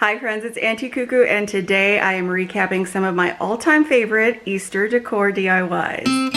Hi friends, it's Auntie Cuckoo, and today I am recapping some of my all-time favorite Easter decor DIYs.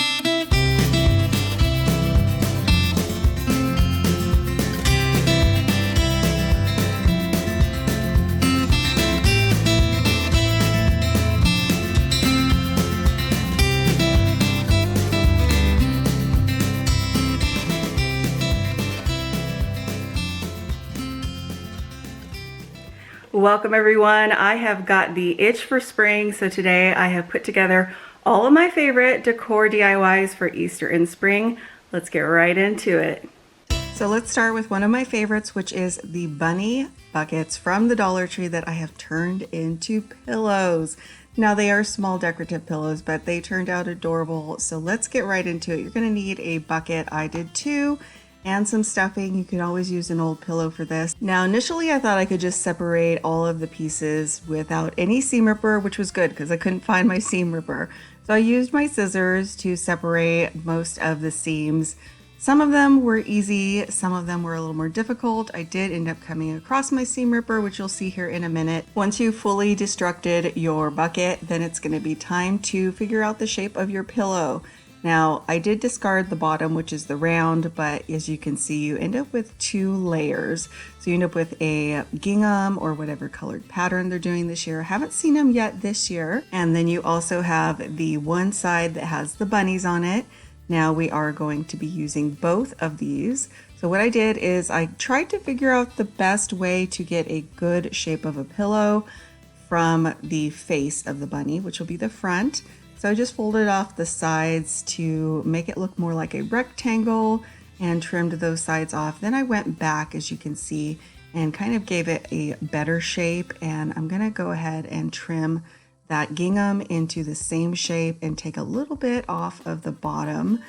Welcome everyone. I have got the itch for spring, so today I have put together all of my favorite decor DIYs for Easter and spring. Let's get right into it. So let's start with one of my favorites, which is the bunny buckets from the Dollar Tree that I have turned into pillows. Now they are small decorative pillows, but they turned out adorable. So let's get right into it. You're going to need a bucket. I did two. And some stuffing. You could always use an old pillow for this. Now initially I thought I could just separate all of the pieces without any seam ripper, which was good because I couldn't find my seam ripper. So I used my scissors to separate most of the seams. Some of them were easy, some of them were a little more difficult. I did end up coming across my seam ripper, which you'll see here in a minute. Once you've fully destructed your bucket, then it's going to be time to figure out the shape of your pillow. Now, I did discard the bottom, which is the round, but as you can see, you end up with two layers. So you end up with a gingham or whatever colored pattern they're doing this year. I haven't seen them yet this year. And then you also have the one side that has the bunnies on it. Now we are going to be using both of these. So what I did is I tried to figure out the best way to get a good shape of a pillow from the face of the bunny, which will be the front. So I just folded off the sides to make it look more like a rectangle and trimmed those sides off. Then I went back, as you can see, and kind of gave it a better shape. And I'm gonna go ahead and trim that gingham into the same shape and take a little bit off of the bottom.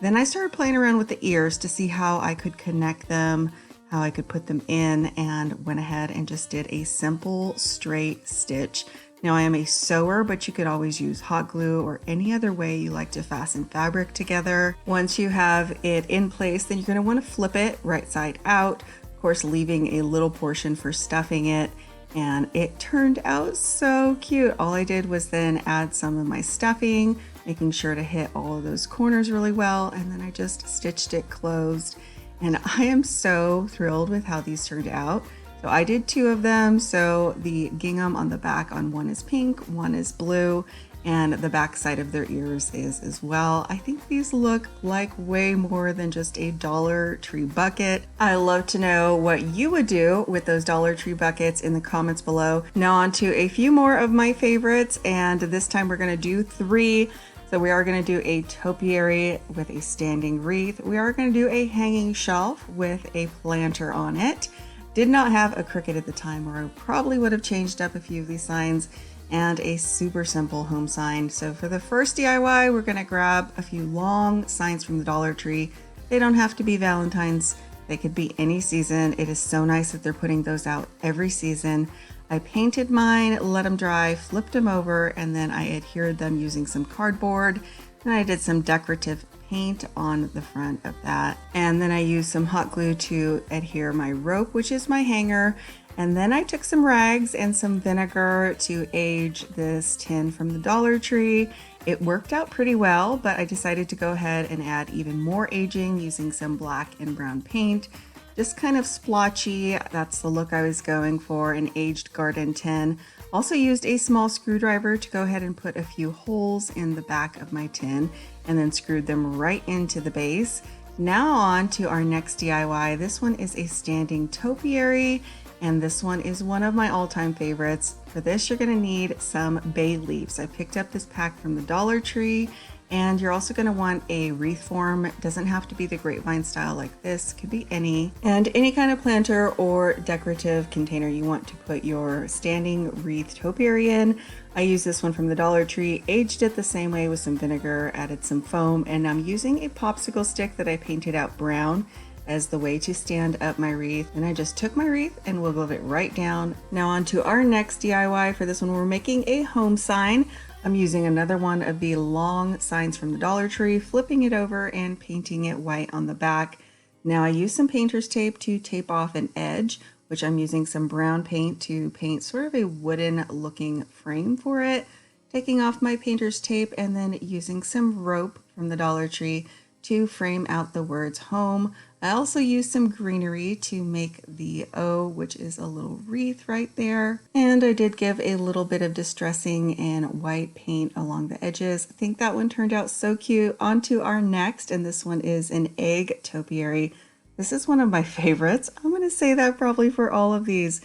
Then I started playing around with the ears to see how I could connect them, how I could put them in, and went ahead and just did a simple straight stitch. Now I am a sewer, but you could always use hot glue or any other way you like to fasten fabric together. Once you have it in place, then you're going to want to flip it right side out, of course leaving a little portion for stuffing it. And it turned out so cute. All I did was then add some of my stuffing, making sure to hit all of those corners really well, and then I just stitched it closed. And I am so thrilled with how these turned out. So I did two of them. So the gingham on the back on one is pink, one is blue, and the back side of their ears is as well. I think these look like way more than just a Dollar Tree bucket. I love to know what you would do with those Dollar Tree buckets in the comments below. Now on to a few more of my favorites, and this time we're gonna do three. So we are going to do a topiary with a standing wreath. We are going to do a hanging shelf with a planter on it. Did not have a cricket at the time, or I probably would have changed up a few of these signs, and a super simple home sign. So for the first DIY, we're going to grab a few long signs from the Dollar Tree. They don't have to be Valentine's. They could be any season. It is so nice that they're putting those out every season. I painted mine, let them dry, flipped them over, and then I adhered them using some cardboard. And I did some decorative paint on the front of that. And then I used some hot glue to adhere my rope, which is my hanger. And then I took some rags and some vinegar to age this tin from the Dollar Tree. It worked out pretty well, but I decided to go ahead and add even more aging using some black and brown paint. Just kind of splotchy, that's the look I was going for, an aged garden tin. Also used a small screwdriver to go ahead and put a few holes in the back of my tin and then screwed them right into the base. Now on to our next DIY. This one is a standing topiary, and this one is one of my all-time favorites. For this, you're gonna need some bay leaves. I picked up this pack from the Dollar Tree. And you're also going to want a wreath form. It doesn't have to be the grapevine style like this, could be any. And any kind of planter or decorative container you want to put your standing wreath topiary in. I used this one from the Dollar Tree, aged it the same way with some vinegar, added some foam, and I'm using a popsicle stick that I painted out brown as the way to stand up my wreath. And I just took my wreath and wiggled it right down. Now on to our next DIY. For this one, we're making a home sign. I'm using another one of the long signs from the Dollar Tree, flipping it over and painting it white on the back. Now I used some painter's tape to tape off an edge. which I'm using some brown paint to paint sort of a wooden looking frame for it, taking off my painter's tape and then using some rope from the Dollar Tree to frame out the words home. I also used some greenery to make the O, which is a little wreath right there. And I did give a little bit of distressing and white paint along the edges. I think that one turned out so cute. On to our next, and this one is an egg topiary. This is one of my favorites. I'm going to say that probably for all of these.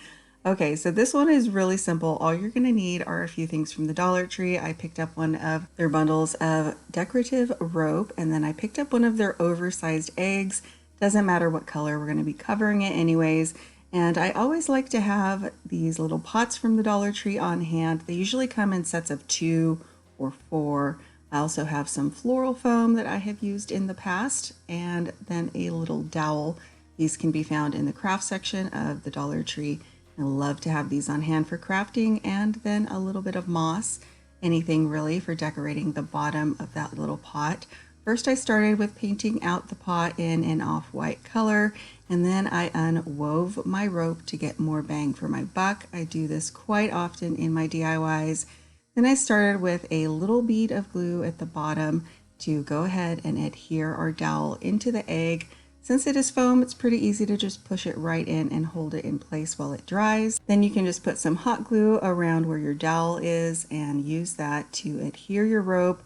Okay, so this one is really simple. All you're going to need are a few things from the Dollar Tree. I picked up one of their bundles of decorative rope, and then I picked up one of their oversized eggs. Doesn't matter what color, we're going to be covering it anyways. And I always like to have these little pots from the Dollar Tree on hand. They usually come in sets of 2 or 4. I also have some floral foam that I have used in the past, and then a little dowel. These can be found in the craft section of the Dollar Tree. I love to have these on hand for crafting, and then a little bit of moss, anything really for decorating the bottom of that little pot. First I started with painting out the pot in an off-white color, and then I unwove my rope to get more bang for my buck. I do this quite often in my DIYs. Then I started with a little bead of glue at the bottom to go ahead and adhere our dowel into the egg. Since it is foam, it's pretty easy to just push it right in and hold it in place while it dries. Then you can just put some hot glue around where your dowel is and use that to adhere your rope,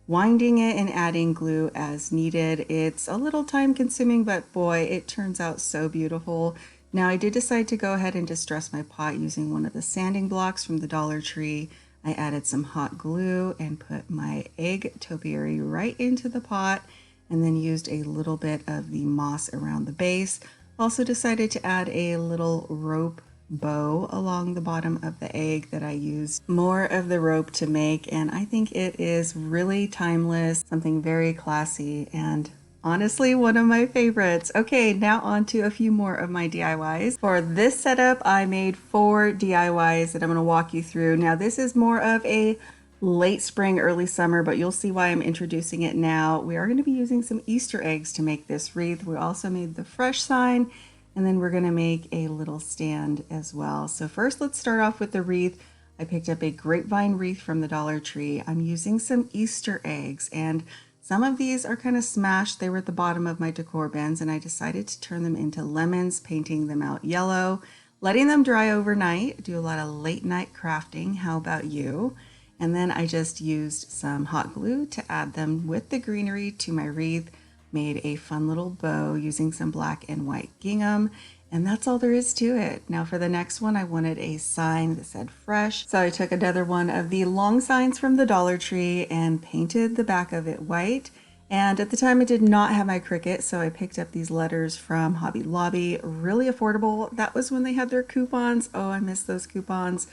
winding it and adding glue as needed. It's a little time consuming, but boy, it turns out so beautiful. Now I did decide to go ahead and distress my pot using one of the sanding blocks from the Dollar Tree. I added some hot glue and put my egg topiary right into the pot, and then used a little bit of the moss around the base. Also decided to add a little rope bow along the bottom of the egg that I used more of the rope to make, and I think it is really timeless, something very classy, and honestly one of my favorites. Okay, now on to a few more of my DIYs. For this setup, I made 4 DIYs that I'm going to walk you through. Now this is more of a late spring, early summer, but you'll see why I'm introducing it now. We are going to be using some Easter eggs to make this wreath. We also made the fresh sign, and then we're going to make a little stand as well. So first, let's start off with the wreath. I picked up a grapevine wreath from the Dollar Tree. I'm using some Easter eggs, and some of these are kind of smashed. They were at the bottom of my decor bins, and I decided to turn them into lemons, painting them out yellow, letting them dry overnight. Do a lot of late night crafting. How about you? And then I just used some hot glue to add them with the greenery to my wreath, made a fun little bow using some black and white gingham, and that's all there is to it. Now for the next one, I wanted a sign that said fresh. So I took another one of the long signs from the Dollar Tree and painted the back of it white. And at the time I did not have my Cricut, so I picked up these letters from Hobby Lobby, really affordable. That was when they had their coupons. Oh, I miss those coupons.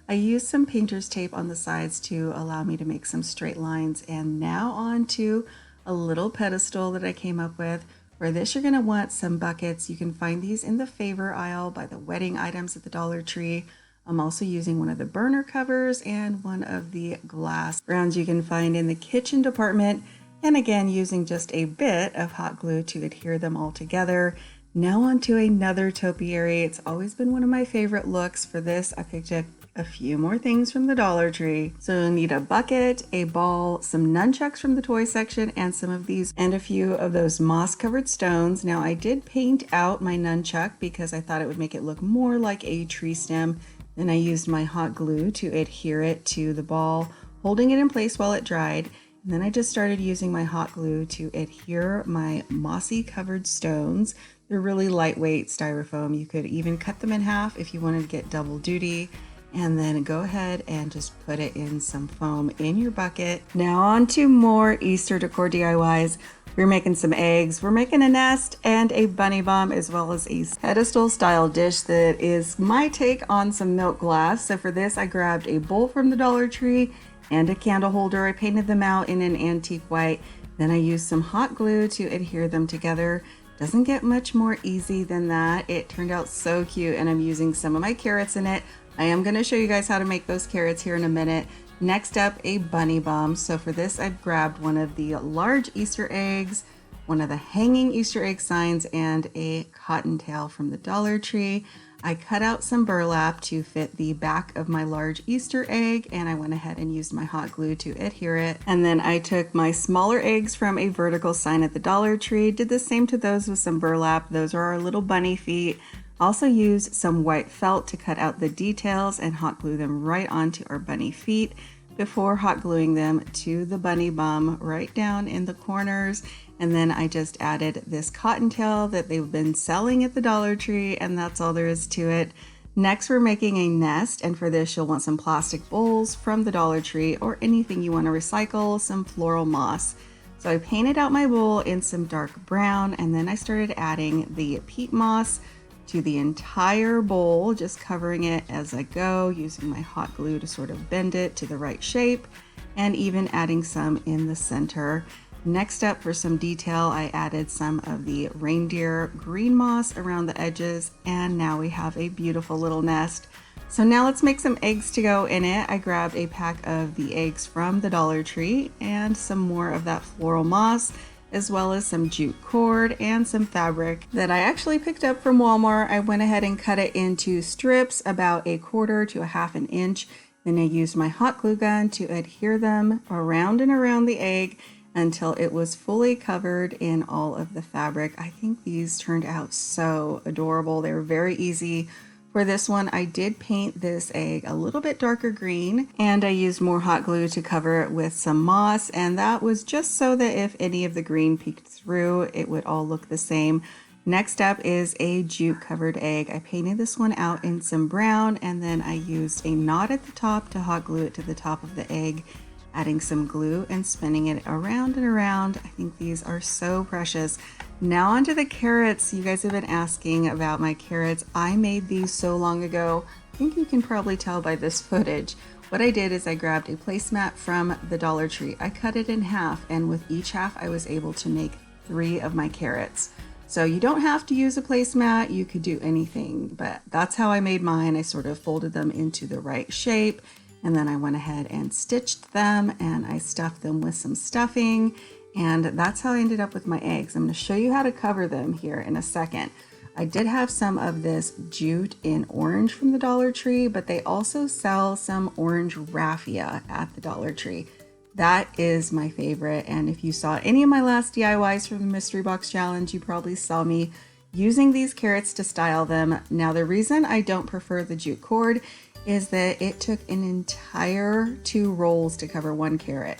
I used some painter's tape on the sides to allow me to make some straight lines. And now on to a little pedestal that I came up with. For this, you're going to want some buckets. You can find these in the favor aisle by the wedding items at the Dollar Tree. I'm also using one of the burner covers and one of the glass rounds you can find in the kitchen department. And again, using just a bit of hot glue to adhere them all together. Now on to another topiary. It's always been one of my favorite looks. For this, I picked up a few more things from the Dollar Tree. So you'll need a bucket, a ball, some nunchucks from the toy section, and some of these, and a few of those moss covered stones. Now I did paint out my nunchuck because I thought it would make it look more like a tree stem. Then I used my hot glue to adhere it to the ball, holding it in place while it dried. And then I just started using my hot glue to adhere my mossy covered stones. They're really lightweight styrofoam. You could even cut them in half if you wanted to get double duty. And then go ahead and just put it in some foam in your bucket. Now on to more Easter decor DIYs. We're making some eggs, we're making a nest and a bunny bomb, as well as a pedestal style dish that is my take on some milk glass. So for this, I grabbed a bowl from the Dollar Tree and a candle holder. I painted them out in an antique white. Then I used some hot glue to adhere them together. Doesn't get much more easy than that. It turned out so cute, and I'm using some of my carrots in it. I am going to show you guys how to make those carrots here in a minute. Next up, a bunny bomb. So for this, I've grabbed one of the large Easter eggs, one of the hanging Easter egg signs, and a cottontail from the Dollar Tree. I cut out some burlap to fit the back of my large Easter egg, and I went ahead and used my hot glue to adhere it. And then I took my smaller eggs from a vertical sign at the Dollar Tree, did the same to those with some burlap. Those are our little bunny feet. Also used some white felt to cut out the details and hot glue them right onto our bunny feet before hot gluing them to the bunny bum right down in the corners. And then I just added this cottontail that they've been selling at the Dollar Tree, and that's all there is to it. Next, we're making a nest, and for this you'll want some plastic bowls from the Dollar Tree or anything you want to recycle, some floral moss. So I painted out my bowl in some dark brown, and then I started adding the peat moss to the entire bowl, just covering it as I go, using my hot glue to sort of bend it to the right shape, and even adding some in the center. Next up, for some detail, I added some of the reindeer green moss around the edges, and now we have a beautiful little nest. So now let's make some eggs to go in it. I grabbed a pack of the eggs from the Dollar Tree and some more of that floral moss, as well as some jute cord and some fabric that I actually picked up from Walmart. I went ahead and cut it into strips about 1/4 to 1/2 inch. Then I used my hot glue gun to adhere them around and around the egg until it was fully covered in all of the fabric. I think these turned out so adorable. They were very easy. For this one, I did paint this egg a little bit darker green, and I used more hot glue to cover it with some moss, and that was just so that if any of the green peeked through, it would all look the same. Next up is a Juke Covered Egg. I painted this one out in some brown, and then I used a knot at the top to hot glue it to the top of the egg, adding some glue and spinning it around and around. I think these are so precious. Now onto the carrots. You guys have been asking about my carrots. I made these so long ago. I think you can probably tell by this footage. What I did is I grabbed a placemat from the Dollar Tree. I cut it in half, and with each half I was able to make 3 of my carrots. So you don't have to use a placemat, you could do anything, but that's how I made mine. I sort of folded them into the right shape, and then I went ahead and stitched them, and I stuffed them with some stuffing, and that's how I ended up with my eggs. I'm going to show you how to cover them here in a second. I did have some of this jute in orange from the Dollar Tree, but they also sell some orange raffia at the Dollar Tree. That is my favorite, and if you saw any of my last DIYs from the Mystery Box Challenge, you probably saw me using these carrots to style them. Now, the reason I don't prefer the jute cord is that it took an entire 2 rolls to cover 1 carrot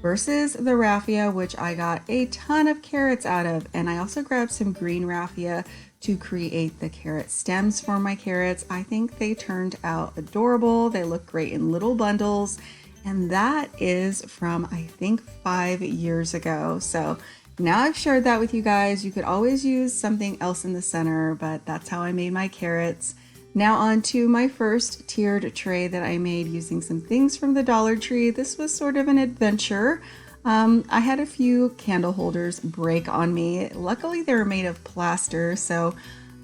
versus the raffia, which I got a ton of carrots out of. And I also grabbed some green raffia to create the carrot stems for my carrots. I think they turned out adorable. They look great in little bundles, and that is from, I think, 5 years ago. So now I've shared that with you guys. You could always use something else in the center, but that's how I made my carrots. Now on to my first tiered tray that I made using some things from the Dollar Tree. This was sort of an adventure. I had a few candle holders break on me. Luckily they were made of plaster, so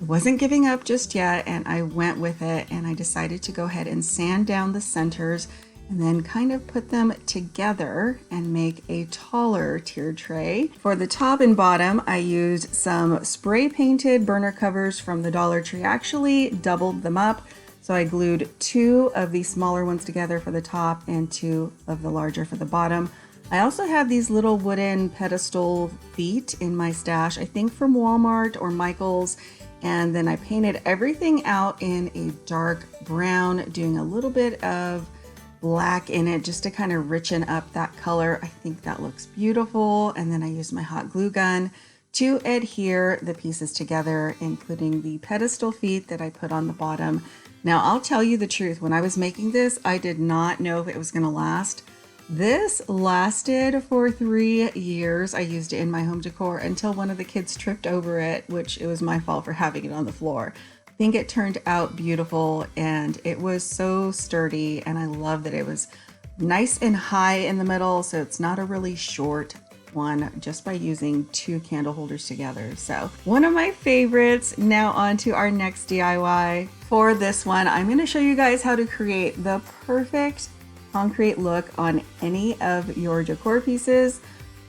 I wasn't giving up just yet, and I went with it, and I decided to go ahead and sand down the centers and then kind of put them together and make a taller tiered tray. For the top and bottom, I used some spray painted burner covers from the Dollar Tree. I actually doubled them up. So I glued 2 of the smaller ones together for the top and 2 of the larger for the bottom. I also have these little wooden pedestal feet in my stash, I think from Walmart or Michael's. And then I painted everything out in a dark brown, doing a little bit of black in it just to kind of richen up that color. I think that looks beautiful. And then I used my hot glue gun to adhere the pieces together, including the pedestal feet that I put on the bottom. Now, I'll tell you the truth, when I was making this, I did not know if it was going to last. This lasted for 3 years. I used it in my home decor until one of the kids tripped over it, which it was my fault for having it on the floor. I think it turned out beautiful, and it was so sturdy, and I love that it was nice and high in the middle, so it's not a really short one just by using 2 candle holders together. So one of my favorites. Now on to our next DIY. For this one, I'm going to show you guys how to create the perfect concrete look on any of your decor pieces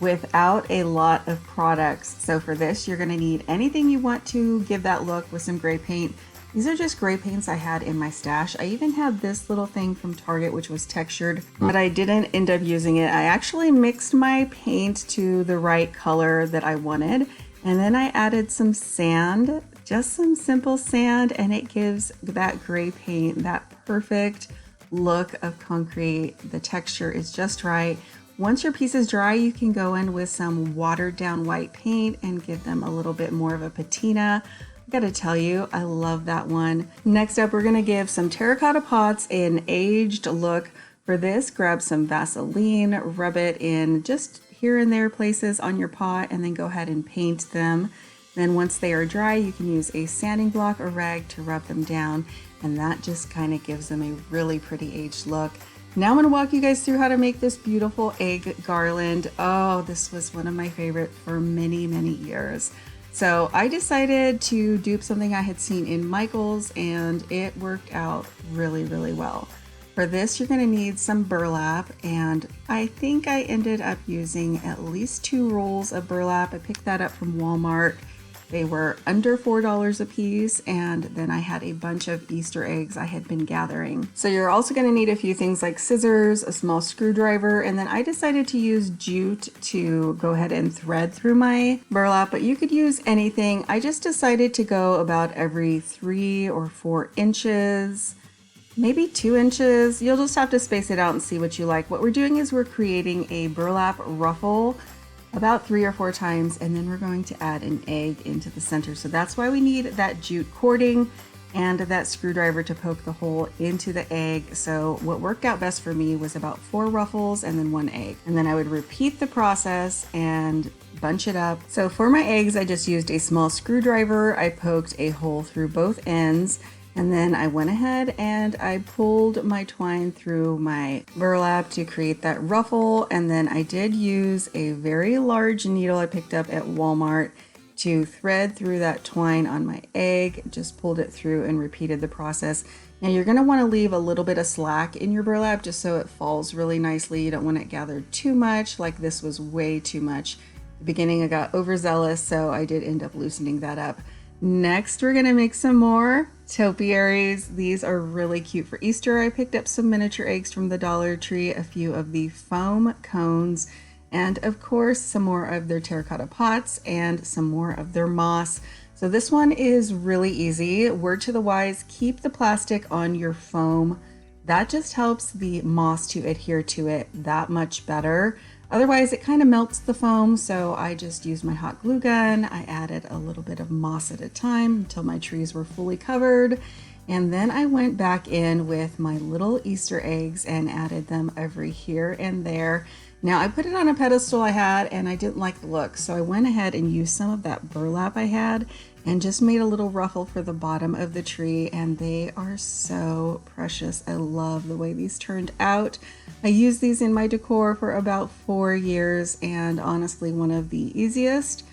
without a lot of products. So for this, you're going to need anything you want to give that look with some gray paint. These are just gray paints I had in my stash. I even had this little thing from Target which was textured, but I didn't end up using it. I actually mixed my paint to the right color that I wanted, and then I added some sand, just some simple sand, and it gives that gray paint that perfect look of concrete. The texture is just right. Once your piece is dry, you can go in with some watered down white paint and give them a little bit more of a patina. I gotta tell you, I love that one. Next up, we're gonna give some terracotta pots an aged look. For this, grab some Vaseline, rub it in just here and there places on your pot, and then go ahead and paint them. Then once they are dry, you can use a sanding block or rag to rub them down, and that just kind of gives them a really pretty aged look. Now I'm going to walk you guys through how to make this beautiful egg garland. Oh, this was one of my favorite for many, many years. So I decided to dupe something I had seen in Michael's, and it worked out really, really well. For this, you're going to need some burlap, and I think I ended up using at least 2 rolls of burlap. I picked that up from Walmart. They were under $4 a piece, and then I had a bunch of Easter eggs I had been gathering. So you're also going to need a few things like scissors, a small screwdriver, and then I decided to use jute to go ahead and thread through my burlap, but you could use anything. I just decided to go about every 3 or 4 inches, maybe 2 inches. You'll just have to space it out and see what you like. What we're doing is we're creating a burlap ruffle about 3 or 4 times, and then we're going to add an egg into the center. So that's why we need that jute cording and that screwdriver to poke the hole into the egg. So what worked out best for me was about 4 ruffles and then 1 egg. And then I would repeat the process and bunch it up. So for my eggs, I just used a small screwdriver. I poked a hole through both ends, and then I went ahead and I pulled my twine through my burlap to create that ruffle. And then I did use a very large needle I picked up at Walmart to thread through that twine on my egg. Just pulled it through and repeated the process. Now you're gonna wanna leave a little bit of slack in your burlap just so it falls really nicely. You don't want it gathered too much, like this was way too much. At the beginning I got overzealous, so I did end up loosening that up. Next, we're gonna make some more topiaries. These are really cute for Easter. I picked up some miniature eggs from the Dollar Tree, a few of the foam cones, and of course some more of their terracotta pots and some more of their moss. So this one is really easy. Word to the wise, keep the plastic on your foam. That just helps the moss to adhere to it that much better. Otherwise, it kind of melts the foam, so I just used my hot glue gun. I added a little bit of moss at a time until my trees were fully covered. And then I went back in with my little Easter eggs and added them over here and there. Now I put it on a pedestal I had, and I didn't like the look, so I went ahead and used some of that burlap I had and just made a little ruffle for the bottom of the tree, and they are so precious. I love the way these turned out. I used these in my decor for about 4 years, and honestly one of the easiest,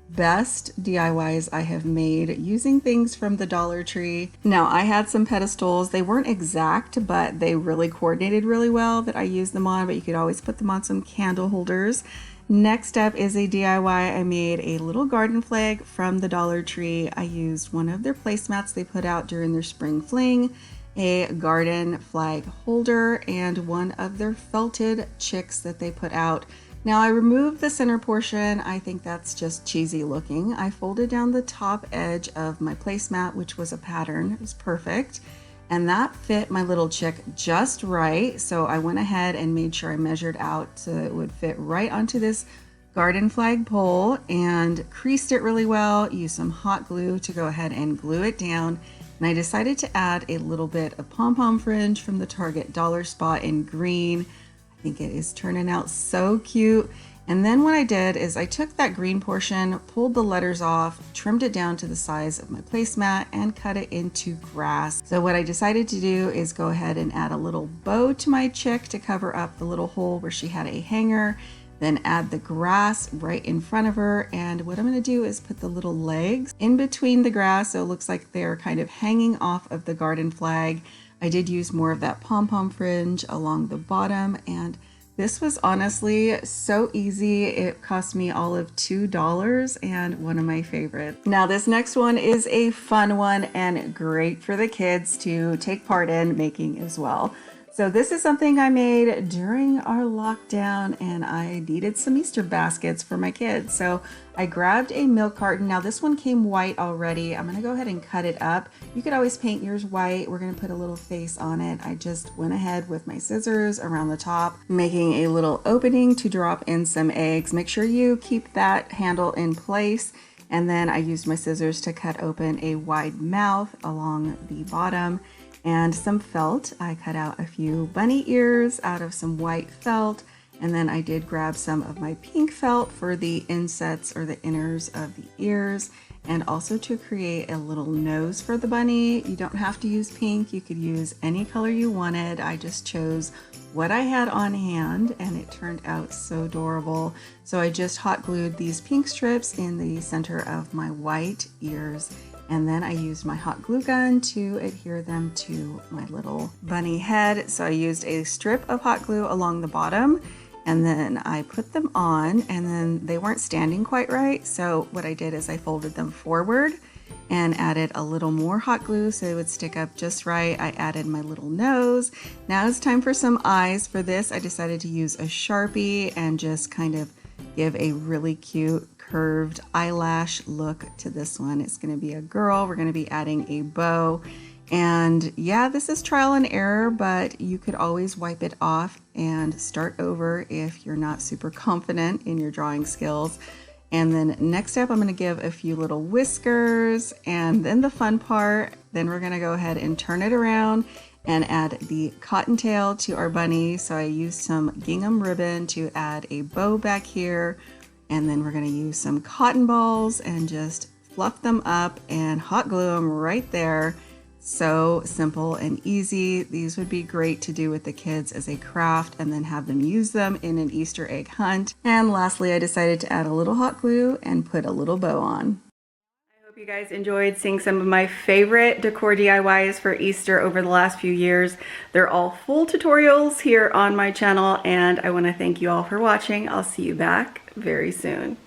best DIYs I have made using things from the Dollar Tree. Now I had some pedestals. They weren't exact, but they really coordinated really well that I used them on, but you could always put them on some candle holders. Next up is a DIY. I made a little garden flag from the Dollar Tree. I used one of their placemats they put out during their spring fling, a garden flag holder, and one of their felted chicks that they put out. Now I removed the center portion. I think that's just cheesy looking. I folded down the top edge of my placemat, which was a pattern. It was perfect. And that fit my little chick just right. So I went ahead and made sure I measured out so it would fit right onto this garden flag pole and creased it really well. Used some hot glue to go ahead and glue it down. And I decided to add a little bit of pom-pom fringe from the Target Dollar Spot in green. I think it is turning out so cute. And then what I did is I took that green portion, pulled the letters off, trimmed it down to the size of my placemat, and cut it into grass. So what I decided to do is go ahead and add a little bow to my chick to cover up the little hole where she had a hanger, then add the grass right in front of her. And what I'm going to do is put the little legs in between the grass so it looks like they're kind of hanging off of the garden flag. I did use more of that pom-pom fringe along the bottom, and This was honestly so easy. It cost me all of $2 and one of my favorites. Now this next one is a fun one and great for the kids to take part in making as well. So this is something I made during our lockdown, and I needed some Easter baskets for my kids. So I grabbed a milk carton. Now this one came white already. I'm gonna go ahead and cut it up. You could always paint yours white. We're gonna put a little face on it. I just went ahead with my scissors around the top, making a little opening to drop in some eggs. Make sure you keep that handle in place. And then I used my scissors to cut open a wide mouth along the bottom. And some felt. I cut out a few bunny ears out of some white felt, and then I did grab some of my pink felt for the insets or the inners of the ears, and also to create a little nose for the bunny. You don't have to use pink, you could use any color you wanted. I just chose what I had on hand and it turned out so adorable. So I just hot glued these pink strips in the center of my white ears, and then I used my hot glue gun to adhere them to my little bunny head. So I used a strip of hot glue along the bottom, and then I put them on, and then they weren't standing quite right. So what I did is I folded them forward and added a little more hot glue so they would stick up just right. I added my little nose. Now it's time for some eyes. For this, I decided to use a Sharpie and just kind of give a really cute curved eyelash look to this one. It's going to be a girl. We're going to be adding a bow, and yeah, this is trial and error, but you could always wipe it off and start over if you're not super confident in your drawing skills. And then next up, I'm going to give a few little whiskers, and then the fun part, then we're going to go ahead and turn it around and add the cottontail to our bunny. So I used some gingham ribbon to add a bow back here. And then we're going to use some cotton balls and just fluff them up and hot glue them right there. So simple and easy. These would be great to do with the kids as a craft and then have them use them in an Easter egg hunt. And lastly, I decided to add a little hot glue and put a little bow on. I hope you guys enjoyed seeing some of my favorite decor DIYs for Easter over the last few years. They're all full tutorials here on my channel, and I want to thank you all for watching. I'll see you back very soon.